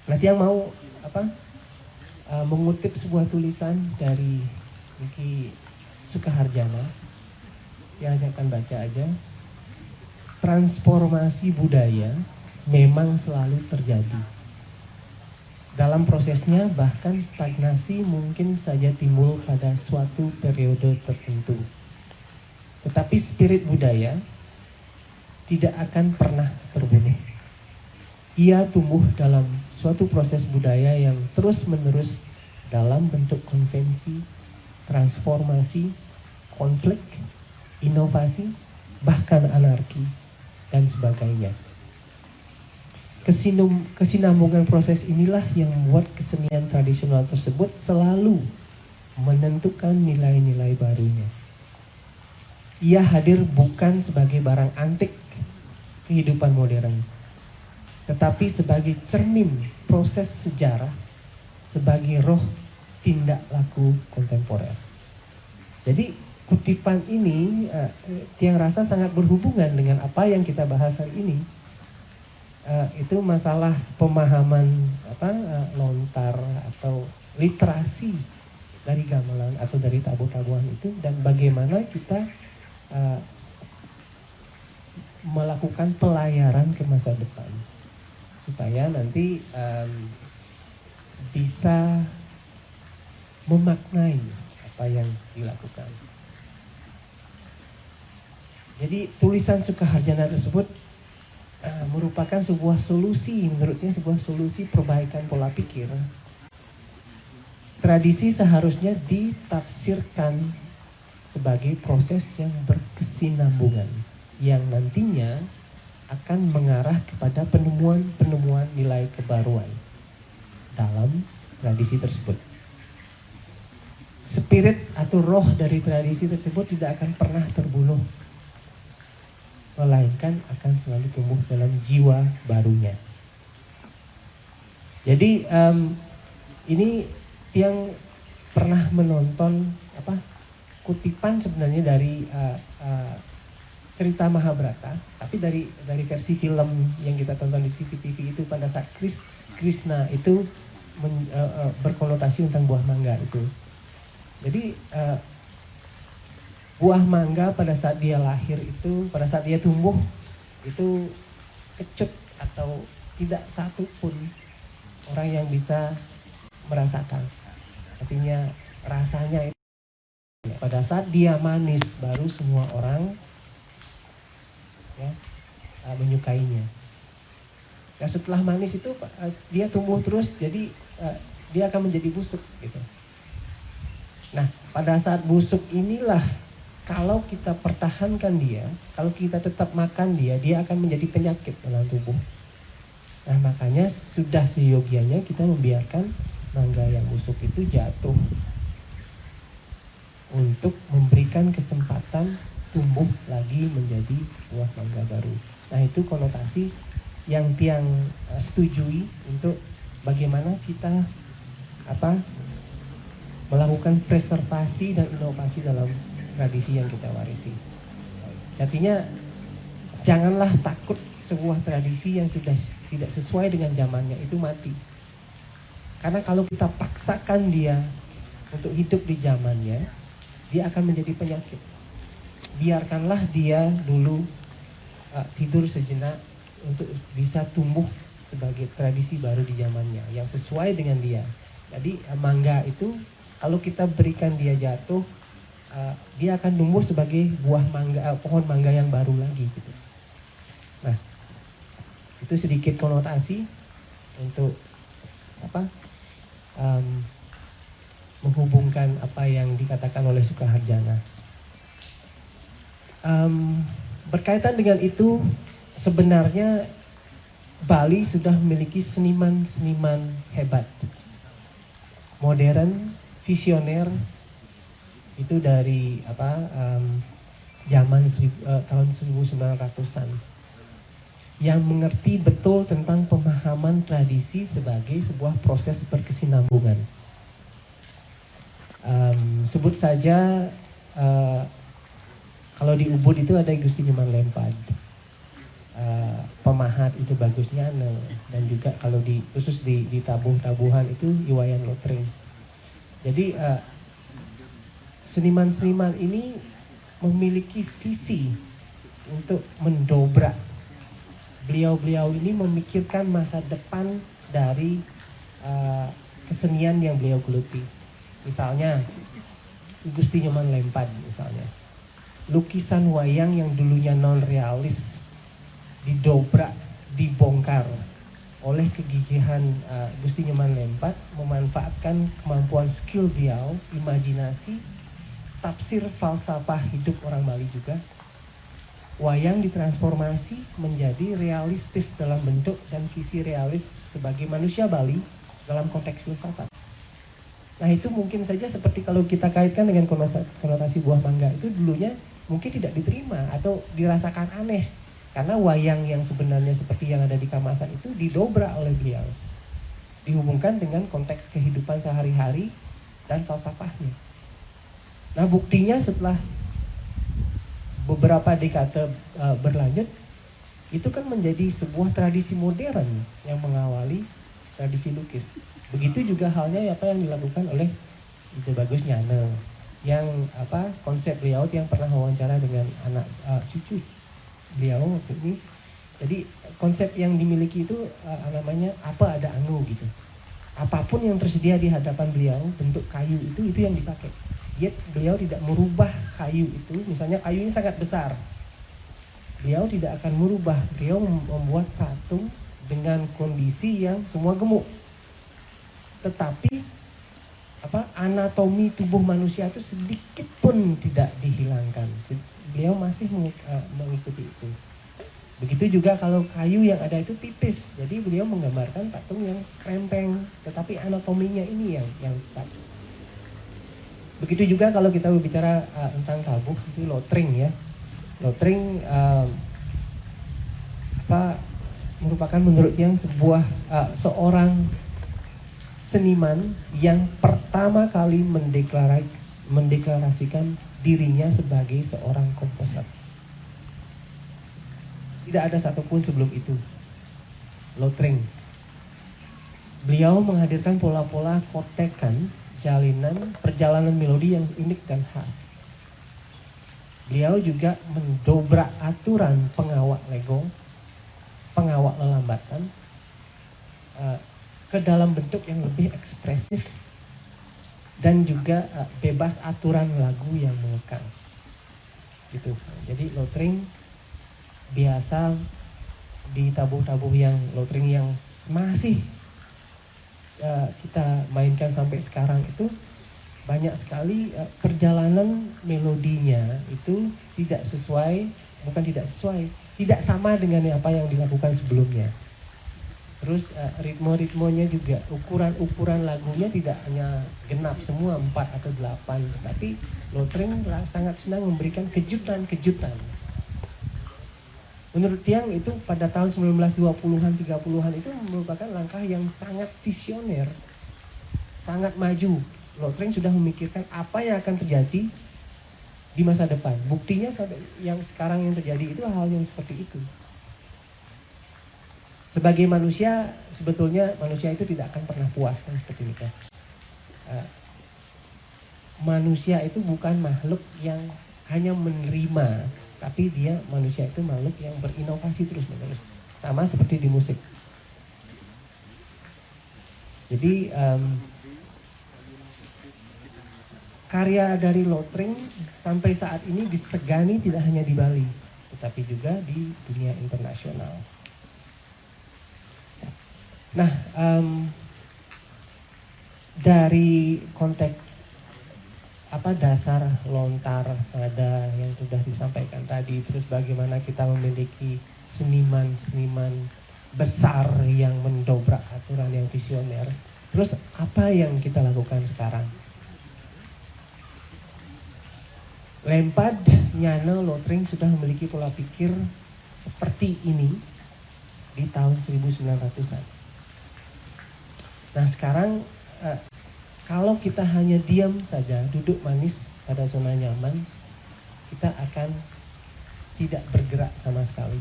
S4: Nanti yang mau mengutip sebuah tulisan dari Niki Sukaharjana yang akan baca aja. Transformasi budaya memang selalu terjadi. Dalam prosesnya bahkan stagnasi mungkin saja timbul pada suatu periode tertentu. Tetapi spirit budaya tidak akan pernah terbunuh. Ia tumbuh dalam suatu proses budaya yang terus-menerus dalam bentuk konvensi, transformasi, konflik, inovasi, bahkan anarki, dan sebagainya. Kesinambungan proses inilah yang membuat kesenian tradisional tersebut selalu menentukan nilai-nilai barunya. Ia hadir bukan sebagai barang antik kehidupan modern, tetapi sebagai cermin proses sejarah, sebagai roh tindak laku kontemporer. Jadi kutipan ini yang rasa sangat berhubungan dengan apa yang kita bahas hari ini. Itu masalah pemahaman lontar atau literasi dari gamelan atau dari tabuh-tabuhan itu, dan bagaimana kita melakukan pelayaran ke masa depan supaya nanti bisa memaknai apa yang dilakukan. Jadi tulisan Sukaharjana tersebut merupakan sebuah solusi, menurutnya sebuah solusi perbaikan pola pikir. Tradisi seharusnya ditafsirkan sebagai proses yang berkesinambungan, yang nantinya akan mengarah kepada penemuan-penemuan nilai kebaruan dalam tradisi tersebut. Spirit atau roh dari tradisi tersebut tidak akan pernah terbunuh, melainkan akan selalu tumbuh dalam jiwa barunya. Jadi ini yang pernah menonton kutipan sebenarnya dari cerita Mahabharata, tapi dari versi film yang kita tonton di TV itu pada saat Krishna itu berkonotasi tentang buah mangga itu. Jadi buah mangga pada saat dia lahir itu, pada saat dia tumbuh itu kecut atau tidak satu pun orang yang bisa merasakan. Artinya rasanya itu pada saat dia manis baru semua orang ya menyukainya. Ya setelah manis itu dia tumbuh terus, jadi dia akan menjadi busuk gitu. Nah pada saat busuk inilah kalau kita pertahankan dia, kalau kita tetap makan dia akan menjadi penyakit dalam tubuh. Nah makanya sudah seyogianya kita membiarkan mangga yang busuk itu jatuh untuk memberikan kesempatan tumbuh lagi menjadi buah mangga baru. Nah itu konotasi yang Tiang setujui untuk bagaimana kita melakukan preservasi dan inovasi dalam tradisi yang kita warisi. Artinya janganlah takut sebuah tradisi yang sudah tidak sesuai dengan zamannya itu mati. Karena kalau kita paksakan dia untuk hidup di zamannya, dia akan menjadi penyakit. Biarkanlah dia dulu tidur sejenak untuk bisa tumbuh sebagai tradisi baru di zamannya yang sesuai dengan dia. Jadi mangga itu kalau kita berikan dia jatuh, dia akan tumbuh sebagai buah mangga, pohon mangga yang baru lagi gitu. Nah, itu sedikit konotasi untuk menghubungkan apa yang dikatakan oleh Sukaharjana. Berkaitan dengan itu, sebenarnya Bali sudah memiliki seniman-seniman hebat, modern, visioner, itu dari zaman tahun 1900-an, yang mengerti betul tentang pemahaman tradisi sebagai sebuah proses berkesinambungan. Sebut saja kalau di Ubud itu ada Gusti Nyoman Lempad, pemahat itu bagusnya, dan juga kalau khusus di tabuhan itu Iwayan Lotring. Jadi seniman-seniman ini memiliki visi untuk mendobrak. Beliau-beliau ini memikirkan masa depan dari kesenian yang beliau geluti. Misalnya Gusti Nyoman Lempad misalnya, lukisan wayang yang dulunya non-realis didobrak, dibongkar oleh kegigihan Gusti Nyoman Lempad, memanfaatkan kemampuan skill beliau, imajinasi, tafsir falsafah hidup orang Bali juga. Wayang ditransformasi menjadi realistis dalam bentuk dan visi realis sebagai manusia Bali dalam konteks filsafat. Nah itu mungkin saja seperti kalau kita kaitkan dengan konotasi buah mangga itu dulunya mungkin tidak diterima atau dirasakan aneh. Karena wayang yang sebenarnya seperti yang ada di Kamasan itu didobrak oleh beliau. Dihubungkan dengan konteks kehidupan sehari-hari dan falsafahnya. Nah buktinya setelah beberapa dekade berlanjut, itu kan menjadi sebuah tradisi modern yang mengawali tradisi lukis. Begitu juga halnya apa yang dilakukan oleh Ide Bagus Nyana, yang konsep beliau yang pernah wawancara dengan anak cucu beliau waktu ini. Jadi konsep yang dimiliki itu namanya apa ada anu gitu. Apapun yang tersedia di hadapan beliau bentuk kayu itu yang dipakai. Yet beliau tidak merubah kayu itu. Misalnya kayu ini sangat besar, beliau tidak akan merubah. Beliau membuat patung dengan kondisi yang semua gemuk. Tetapi anatomi tubuh manusia itu sedikit pun tidak dihilangkan. Beliau masih mengikuti itu. Begitu juga kalau kayu yang ada itu tipis, jadi beliau menggambarkan patung yang krempeng, tetapi anatominya ini yang tepat. Begitu juga kalau kita berbicara tentang tabuh, itu Lotring ya. Lotring merupakan menurut yang seorang seniman yang pertama kali mendeklarasikan dirinya sebagai seorang komposer. Tidak ada satupun sebelum itu. Lotring. Beliau menghadirkan pola-pola kotekan, perjalanan melodi yang unik dan khas. Beliau juga mendobrak aturan pengawak lego, pengawak lelambatan, ke dalam bentuk yang lebih ekspresif dan juga bebas aturan lagu yang mengekang gitu. Jadi lotring biasa di tabuh-tabuh yang lotring yang masih kita mainkan sampai sekarang itu banyak sekali perjalanan melodinya itu tidak sesuai, bukan tidak sesuai, tidak sama dengan apa yang dilakukan sebelumnya. Terus ritme-ritmenya juga, ukuran-ukuran lagunya tidak hanya genap semua 4 atau 8, tetapi lotring sangat senang memberikan kejutan-kejutan. Menurut Tiang itu pada tahun 1920-an, 30-an itu merupakan langkah yang sangat visioner, sangat maju. Lotring sudah memikirkan apa yang akan terjadi di masa depan. Buktinya sampai yang sekarang yang terjadi itu hal yang seperti itu. Sebagai manusia, sebetulnya manusia itu tidak akan pernah puas kan seperti itu. Manusia itu bukan makhluk yang hanya menerima, tapi dia manusia itu makhluk yang berinovasi terus-menerus. Sama seperti di musik. Jadi karya dari lotring sampai saat ini disegani tidak hanya di Bali, tetapi juga di dunia internasional. Nah, dari konteks dasar lontar nada yang sudah disampaikan tadi, terus bagaimana kita memiliki seniman-seniman besar yang mendobrak aturan yang visioner, terus apa yang kita lakukan sekarang? Lempad, Nyana, Lotring sudah memiliki pola pikir seperti ini di tahun 1900-an. Nah sekarang kalau kita hanya diam saja, duduk manis pada zona nyaman, kita akan tidak bergerak sama sekali.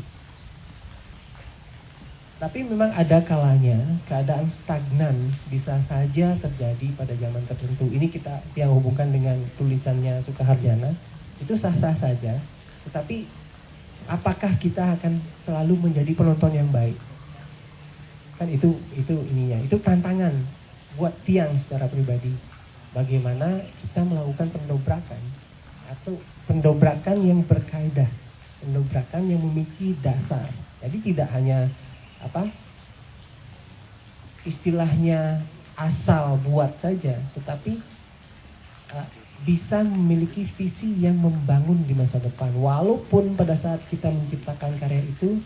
S4: Tapi memang ada kalanya keadaan stagnan bisa saja terjadi pada zaman tertentu. Ini kita yang hubungkan dengan tulisannya Sukaharjana. Itu sah-sah saja, tetapi apakah kita akan selalu menjadi penonton yang baik? Kan itu ininya, itu tantangan buat Tiang secara pribadi. Bagaimana kita melakukan pendobrakan atau pendobrakan yang berkaidah, pendobrakan yang memiliki dasar. Jadi tidak hanya istilahnya asal buat saja, tetapi bisa memiliki visi yang membangun di masa depan. Walaupun pada saat kita menciptakan karya itu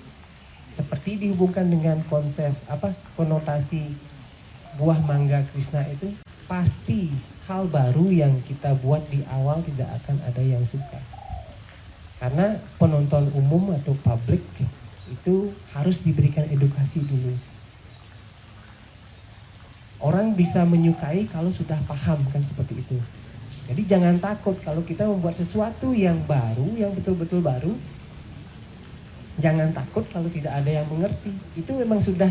S4: seperti dihubungkan dengan konsep konotasi buah mangga Krishna, itu pasti hal baru yang kita buat di awal tidak akan ada yang suka. Karena penonton umum atau publik itu harus diberikan edukasi dulu. Orang bisa menyukai kalau sudah paham kan seperti itu. Jadi jangan takut kalau kita membuat sesuatu yang baru, yang betul-betul baru. Jangan takut kalau tidak ada yang mengerti. Itu memang sudah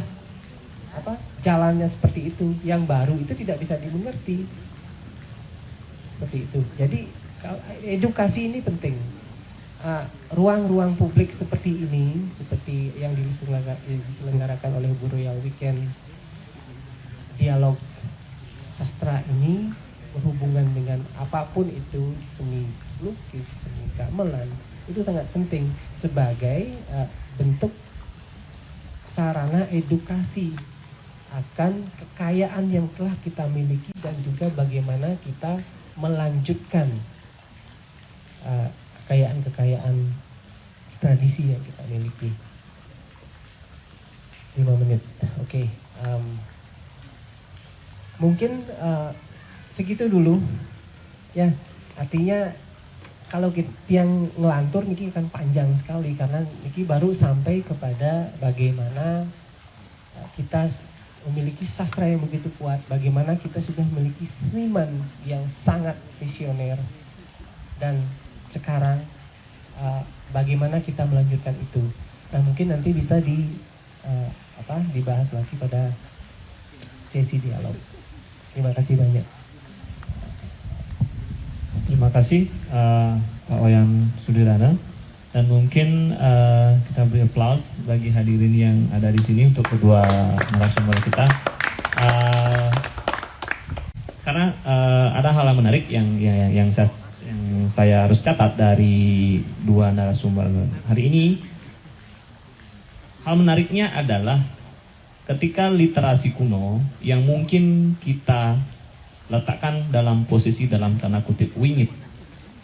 S4: jalannya seperti itu. Yang baru itu tidak bisa dimengerti. Seperti itu. Jadi edukasi ini penting. Ruang-ruang publik seperti ini, seperti yang diselenggarakan oleh Bu Royal Weekend, dialog sastra ini berhubungan dengan apapun itu, seni lukis, seni gamelan, itu sangat penting sebagai bentuk sarana edukasi akan kekayaan yang telah kita miliki dan juga bagaimana kita melanjutkan kekayaan tradisi yang kita miliki. 5 menit, oke. Mungkin segitu dulu ya, artinya kalau yang ngelantur Niki akan panjang sekali karena Niki baru sampai kepada bagaimana kita memiliki sastra yang begitu kuat, bagaimana kita sudah memiliki seniman yang sangat visioner, dan sekarang bagaimana kita melanjutkan itu. Nah mungkin nanti bisa dibahas lagi pada sesi dialog. Terima kasih banyak.
S2: Terima kasih Pak Wayan Sudirana, dan mungkin kita beri aplaus bagi hadirin yang ada di sini untuk kedua narasumber kita. karena ada hal yang menarik yang saya harus catat dari dua narasumber hari ini. Hal menariknya adalah ketika literasi kuno yang mungkin kita letakkan dalam posisi dalam tanda kutip wingit.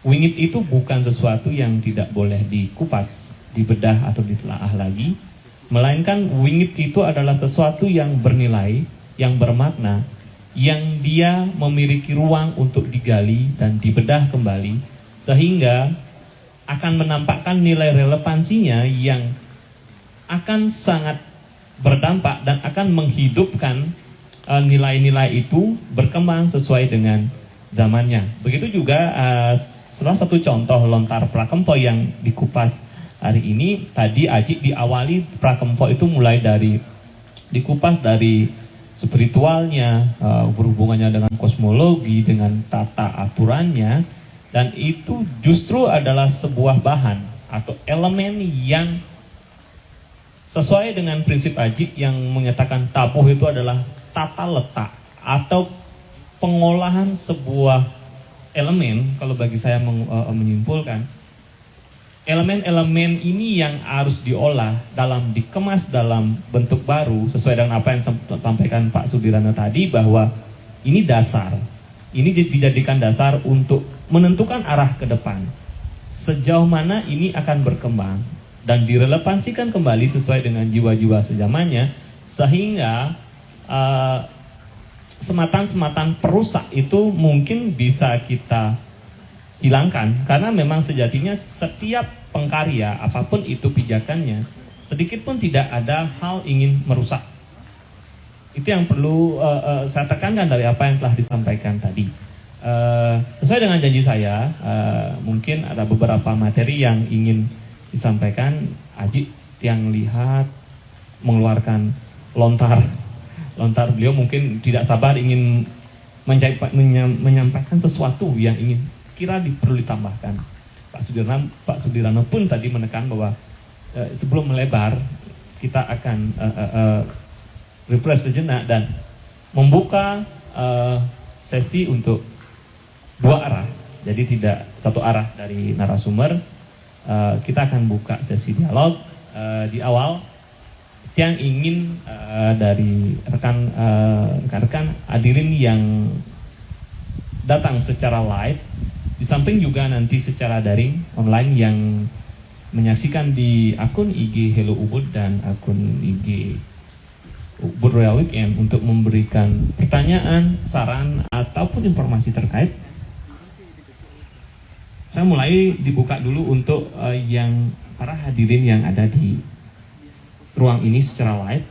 S2: Wingit itu bukan sesuatu yang tidak boleh dikupas, dibedah atau ditelaah lagi, melainkan wingit itu adalah sesuatu yang bernilai, yang bermakna, yang dia memiliki ruang untuk digali dan dibedah kembali, sehingga akan menampakkan nilai relevansinya yang akan sangat berdampak dan akan menghidupkan nilai-nilai itu berkembang sesuai dengan zamannya. Begitu juga salah satu contoh lontar Prakempo yang dikupas hari ini, tadi Aji diawali Prakempo itu mulai dari dikupas dari spiritualnya, berhubungannya dengan kosmologi, dengan tata aturannya, dan itu justru adalah sebuah bahan atau elemen yang sesuai dengan prinsip Aji yang menyatakan tabuh itu adalah tata letak atau pengolahan sebuah elemen. Kalau bagi saya menyimpulkan, elemen-elemen ini yang harus diolah dikemas dalam bentuk baru sesuai dengan apa yang disampaikan Pak Sudirana tadi, bahwa ini dasar, ini dijadikan dasar untuk menentukan arah ke depan, sejauh mana ini akan berkembang dan direlevansikan kembali sesuai dengan jiwa-jiwa sejamannya, sehingga sematan-sematan perusak itu mungkin bisa kita hilangkan, karena memang sejatinya setiap pengkarya apapun itu pijakannya, sedikit pun tidak ada hal ingin merusak. Itu yang perlu saya tekankan dari apa yang telah disampaikan tadi. Sesuai dengan janji saya, mungkin ada beberapa materi yang ingin disampaikan. Aji yang lihat mengeluarkan lontar beliau mungkin tidak sabar ingin menyampaikan sesuatu yang ingin kira perlu ditambahkan. Pak Sudirano pun tadi menekan bahwa sebelum melebar kita akan refresh sejenak dan membuka sesi untuk dua arah, jadi tidak satu arah dari narasumber. Kita akan buka sesi dialog di awal. Yang ingin dari rekan-rekan hadirin yang datang secara live, di samping juga nanti secara daring online yang menyaksikan di akun IG Hello Ubud dan akun IG Ubud Royal Weekend untuk memberikan pertanyaan, saran, ataupun informasi terkait. Saya mulai dibuka dulu untuk yang para hadirin yang ada di ruang ini secara live.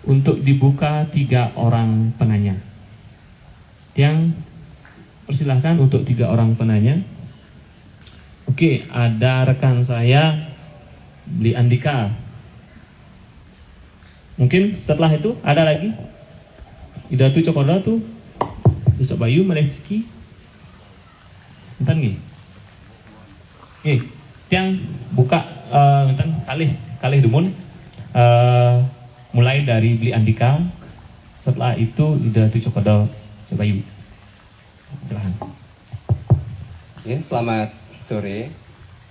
S2: Untuk dibuka 3 orang penanya. Yang persilahkan untuk 3 orang penanya. Oke, ada rekan saya Bli Andika. Mungkin setelah itu ada lagi Idatu Cokoda tuh Cok Bayu Maleski. Enten nih. Yang buka kalih dumun, mulai dari Bli Andika, setelah itu Idatu Cokoda Cok Bayu. Silahkan.
S1: Selamat sore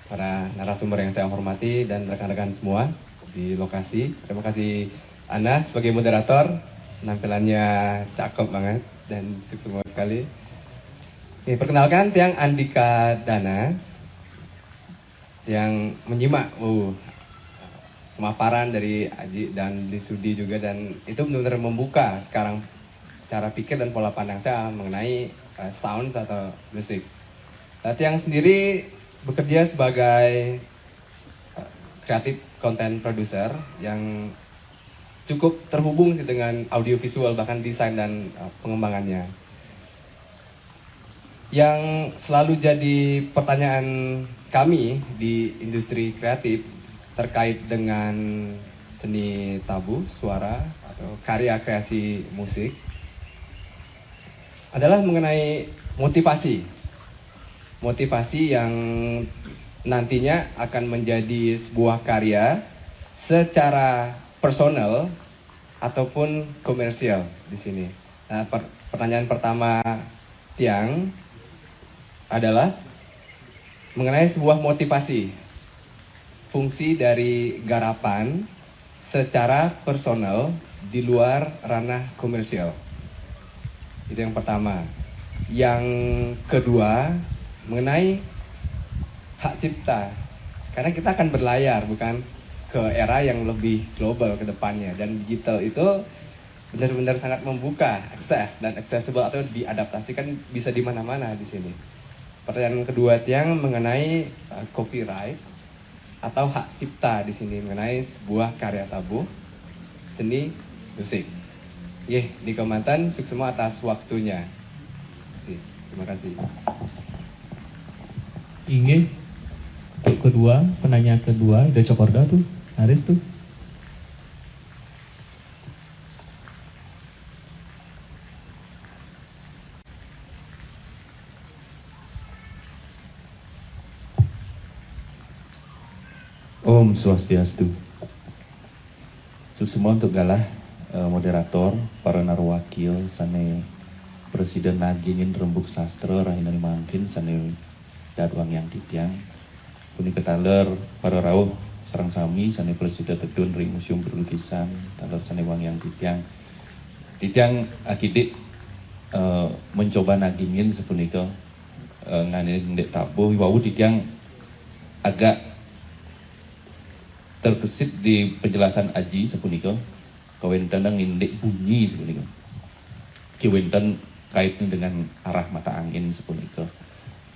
S1: para narasumber yang saya hormati dan rekan-rekan semua di lokasi. Terima kasih Anda sebagai moderator, penampilannya cakep banget dan sukses sekali. Perkenalkan, Tiang Andika Dana yang menyimak pemaparan dari Aji dan Sudi juga, dan itu benar-benar membuka sekarang cara pikir dan pola pandang saya mengenai sounds atau musik. Tiang sendiri bekerja sebagai kreatif content producer yang cukup terhubung sih dengan audiovisual, bahkan desain dan pengembangannya. Yang selalu jadi pertanyaan kami di industri kreatif terkait dengan seni tabuh, suara, atau karya kreasi musik adalah mengenai motivasi. Motivasi yang nantinya akan menjadi sebuah karya secara personal ataupun komersial di sini. Nah, pertanyaan pertama Tiang adalah mengenai sebuah motivasi, fungsi dari garapan secara personal di luar ranah komersial. Itu yang pertama. Yang kedua, mengenai hak cipta. Karena kita akan berlayar, bukan ke era yang lebih global ke depannya. Dan digital itu benar-benar sangat membuka akses dan accessible atau diadaptasikan bisa di mana-mana di sini. Pertanyaan kedua Tiang mengenai copyright atau hak cipta di sini mengenai sebuah karya tabuh seni musik. Di Kemantan sukses semua atas waktunya. Terima kasih.
S2: Inge, untuk kedua, penanya kedua, udah Cokorda tuh, Haris tuh.
S5: Om Swastiastu. Sukses semua untuk galah moderator, para narwakil, sane Presiden Nagingin Rembuk Sastra Rahina Mangkin, sane Dadwang yang Titiang, Puni Ketaler, para rawuh sarang sami, sane Presiden Tedun Ring Museum Perlukisan, taler sane Wang yang Titiang. Titiang akidik mencoba nagingin sepunika ngane ndek tabuh, wau Titiang agak terkesit di penjelasan Aji sepunika kawenten ngindek bunyi sepunika kawenten kaitnya dengan arah mata angin sepunika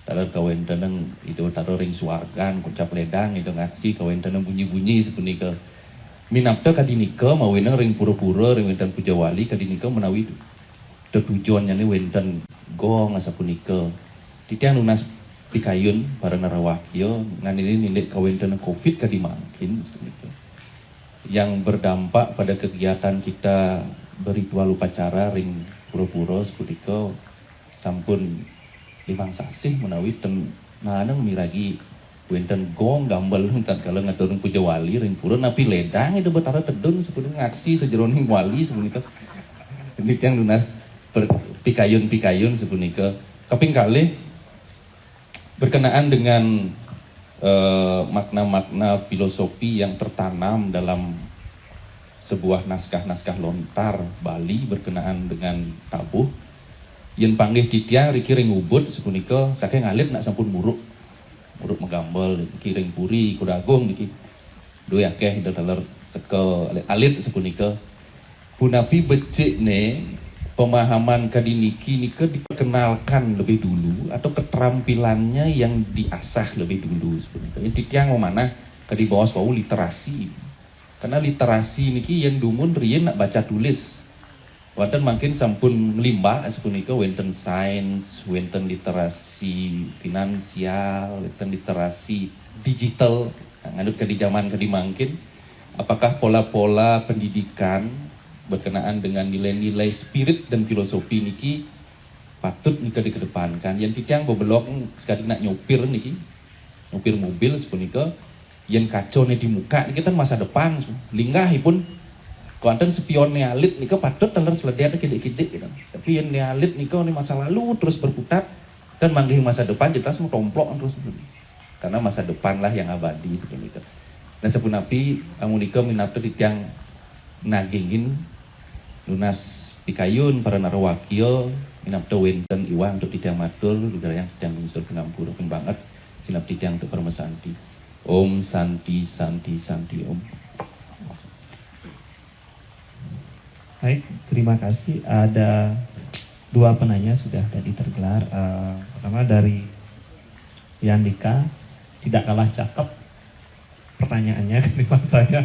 S5: taruh kawenten itu taruh ring suargan kucap ledang itu ngaji kawenten bunyi-bunyi sepunika minapta kadinika mawena ring pura-pura ring wenten puja wali kadinika menawi tujuannya ini wenten gong sapunika titiang lunas pikayun para narawakyo ngan ini nilai kawenten covid kadimangkin sepunika yang berdampak pada kegiatan kita berritual upacara ring pura-pura sepunika sampun limang sasih menawi ten nanang miragi wenten gong gambal entan kala ngaturun puja wali ring pura napi ledang itu betara tedun sepunika ngaksi sejeroning wali sepunika ini yang lunas pikayun sepunika kaping kalih berkenaan dengan makna-makna filosofi yang tertanam dalam sebuah naskah-naskah lontar Bali berkenaan dengan tabuh yen panggih titiang riki ring ubud sepunika saking alit nak sampun muruk megambel iki ring puri kudagung niki do akeh daler seke alit sepunika punapi becik ne pemahaman kadiniki nika diperkenalkan lebih dulu atau keterampilannya yang diasah lebih dulu sebenarnya. Titiang mana kadi bawas wau literasi. Karena literasi niki yang dumun riyen nak baca tulis. Wonten mungkin sampun ngelimbah sepunika wonten sains, wonten literasi finansial, wonten literasi digital. Nganut kadi zaman kadi mungkin apakah pola-pola pendidikan berkenaan dengan nilai-nilai spirit dan filosofi niki patut nika dikedepankan. Yang titiang bebelok sekali nak nyopir niki, nyopir mobil sepunika, yang kacau nih di muka niki kan masa depan, linggahipun konten spion nealit nika patut teler seledet kidik-kidik gitu. Tapi yang nealit nika nih masa lalu terus berputar dan manggih masa depan jelas mau tomplok terus karena masa depan lah yang abadi sepunika. Nah sepunapi amunika minapta titiang nagingin lunas pikayun para narawakyo minapta wenten iwang untuk titiang matur juga yang sedang unsur pengampura banget silap titiang untuk permesanti. Om Santi Santi Santi Om.
S2: Baik, terima kasih. Ada dua penanya sudah tadi tergelar. Pertama dari Yandika, tidak kalah cakep pertanyaannya ketimbang saya.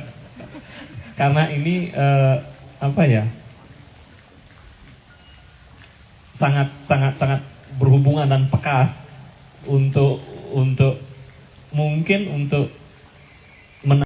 S2: Karena ini sangat berhubungan dan peka untuk mungkin untuk